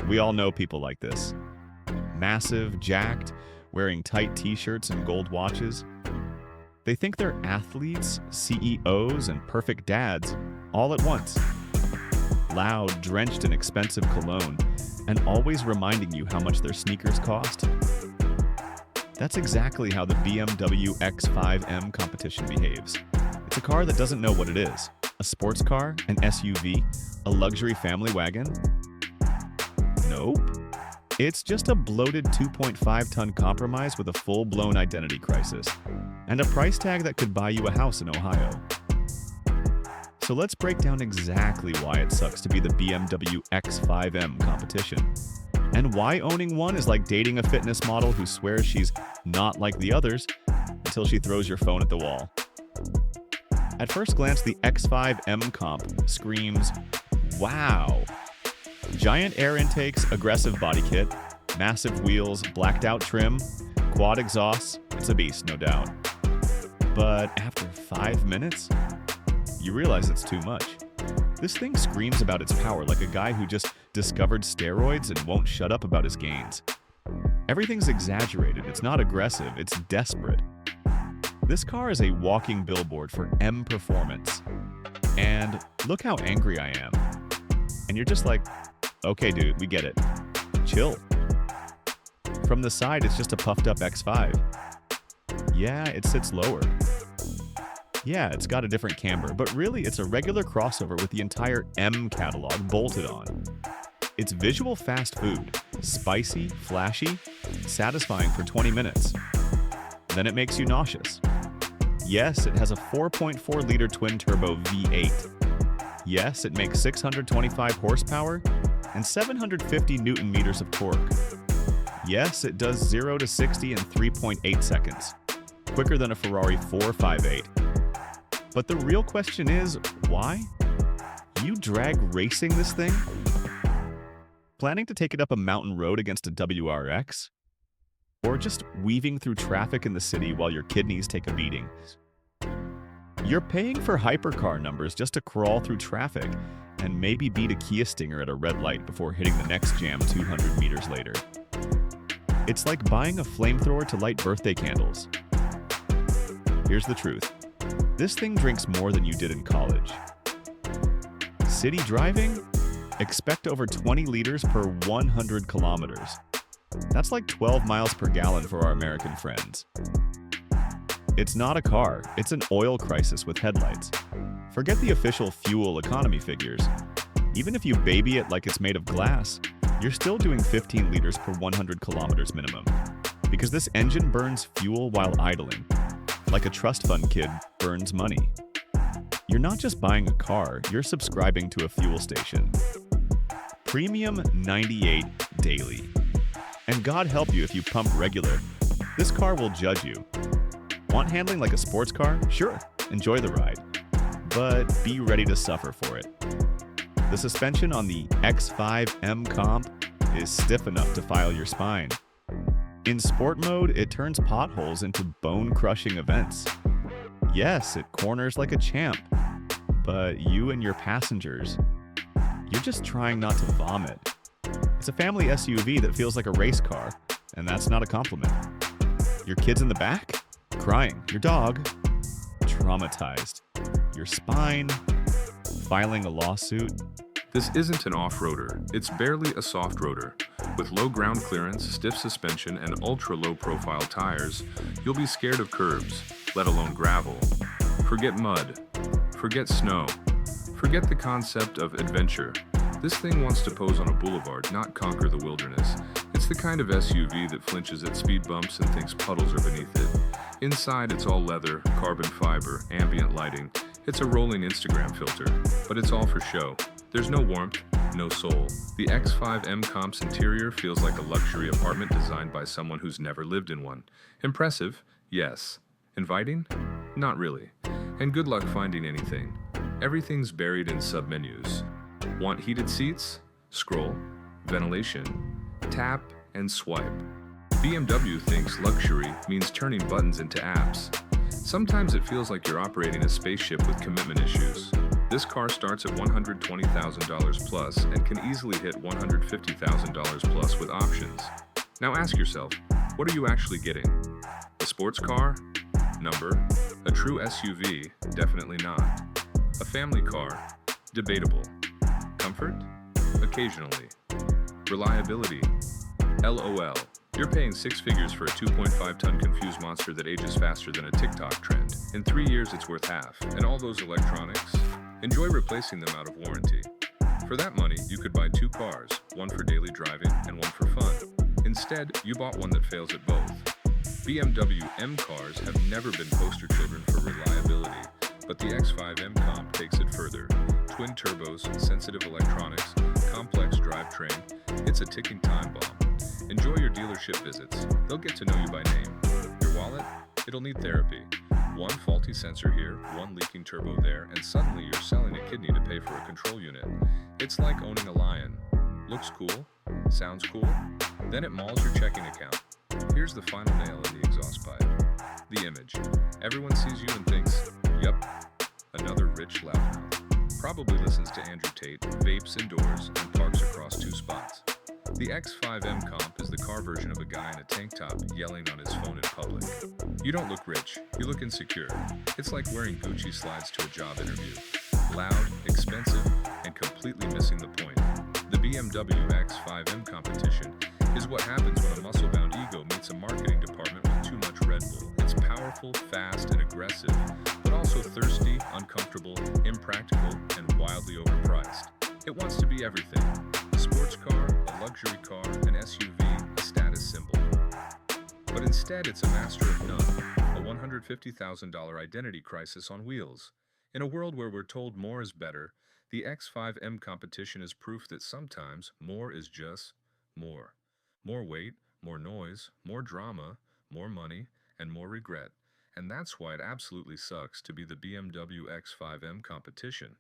We all know people like this. Massive, jacked, wearing tight t-shirts and gold watches. They think they're athletes, CEOs, and perfect dads all at once. Loud, drenched in expensive cologne, and always reminding you how much their sneakers cost. That's exactly how the BMW X5M competition behaves. It's a car that doesn't know what it is. A sports car? An SUV? A luxury family wagon? Nope. It's just a bloated 2.5-ton compromise with a full-blown identity crisis, and a price tag that could buy you a house in Ohio. So let's break down exactly why it sucks to be the BMW X5M competition, and why owning one is like dating a fitness model who swears she's not like the others until she throws your phone at the wall. At first glance, the X5M comp screams, wow. Giant air intakes, aggressive body kit, massive wheels, blacked out trim, quad exhausts. It's a beast, no doubt. But after 5 minutes, you realize it's too much. This thing screams about its power like a guy who just discovered steroids and won't shut up about his gains. Everything's exaggerated, it's not aggressive, it's desperate. This car is a walking billboard for M performance. And look how angry I am. And you're just like, okay dude, we get it. Chill. From the side, it's just a puffed up X5. Yeah, it sits lower. Yeah, it's got a different camber, but really it's a regular crossover with the entire M catalog bolted on. It's visual fast food, spicy, flashy, satisfying for 20 minutes. Then it makes you nauseous. Yes, it has a 4.4-liter twin-turbo V8. Yes, it makes 625 horsepower and 750 newton-meters of torque. Yes, it does 0 to 60 in 3.8 seconds, quicker than a Ferrari 458. But the real question is, why? You drag racing this thing? Planning to take it up a mountain road against a WRX? Or just weaving through traffic in the city while your kidneys take a beating? You're paying for hypercar numbers just to crawl through traffic and maybe beat a Kia Stinger at a red light before hitting the next jam 200 meters later. It's like buying a flamethrower to light birthday candles. Here's the truth. This thing drinks more than you did in college. City driving? Expect over 20 liters per 100 kilometers. That's like 12 miles per gallon for our American friends. It's not a car, it's an oil crisis with headlights. Forget the official fuel economy figures. Even if you baby it like it's made of glass, you're still doing 15 liters per 100 kilometers minimum. Because this engine burns fuel while idling, like a trust fund kid burns money. You're not just buying a car, you're subscribing to a fuel station. Premium 98 daily. And God help you if you pump regular. This car will judge you. Want handling like a sports car? Sure, enjoy the ride. But be ready to suffer for it. The suspension on the X5M comp is stiff enough to file your spine. In sport mode, it turns potholes into bone-crushing events. Yes, it corners like a champ. But you and your passengers, you're just trying not to vomit. It's a family SUV that feels like a race car, and that's not a compliment. Your kids in the back? Crying. Your dog? Traumatized. Your spine? Filing a lawsuit? This isn't an off-roader, it's barely a soft roader. With low ground clearance, stiff suspension, and ultra-low profile tires, you'll be scared of curbs, let alone gravel. Forget mud. Forget snow. Forget the concept of adventure. This thing wants to pose on a boulevard, not conquer the wilderness. It's the kind of SUV that flinches at speed bumps and thinks puddles are beneath it. Inside, it's all leather, carbon fiber, ambient lighting. It's a rolling Instagram filter, but it's all for show. There's no warmth, no soul. The X5M comp's interior feels like a luxury apartment designed by someone who's never lived in one. Impressive? Yes. Inviting? Not really. And good luck finding anything. Everything's buried in submenus. Want heated seats? Scroll. Ventilation. Tap and swipe. BMW thinks luxury means turning buttons into apps. Sometimes it feels like you're operating a spaceship with commitment issues. This car starts at $120,000 plus and can easily hit $150,000 plus with options. Now ask yourself, what are you actually getting? A sports car? Number. A true SUV? Definitely not. A family car? Debatable. Comfort? Occasionally. Reliability? LOL. You're paying six figures for a 2.5-ton confused monster that ages faster than a TikTok trend. In 3 years, it's worth half. And all those electronics? Enjoy replacing them out of warranty. For that money, you could buy two cars, one for daily driving and one for fun. Instead, you bought one that fails at both. BMW M cars have never been poster children for reliability, but the X5 M Comp takes it further. Twin turbos, sensitive electronics, complex drivetrain, it's a ticking time bomb. Enjoy your dealership visits. They'll get to know you by name. Your wallet? It'll need therapy. One faulty sensor here, one leaking turbo there, and suddenly you're selling a kidney to pay for a control unit. It's like owning a lion. Looks cool, sounds cool, then it mauls your checking account. Here's the final nail in the exhaust pipe. The image. Everyone sees you and thinks, yup, another rich loudmouth. Probably listens to Andrew Tate, vapes indoors, and parks across two spots. The X5M Comp is the car version of a guy in a tank top yelling on his phone in public. You don't look rich, you look insecure. It's like wearing Gucci slides to a job interview. Loud, expensive, and completely missing the point. The BMW X5M competition is what happens when a muscle-bound ego meets a marketing department with too much Red Bull. It's powerful, fast, and aggressive, but also thirsty, uncomfortable, impractical, and wildly overpriced. It wants to be everything. A sports car, a luxury car, an SUV, a status symbol. But instead, it's a master of none, a $150,000 identity crisis on wheels. In a world where we're told more is better, the X5M competition is proof that sometimes more is just more. More weight, more noise, more drama, more money, and more regret. And that's why it absolutely sucks to be the BMW X5M competition.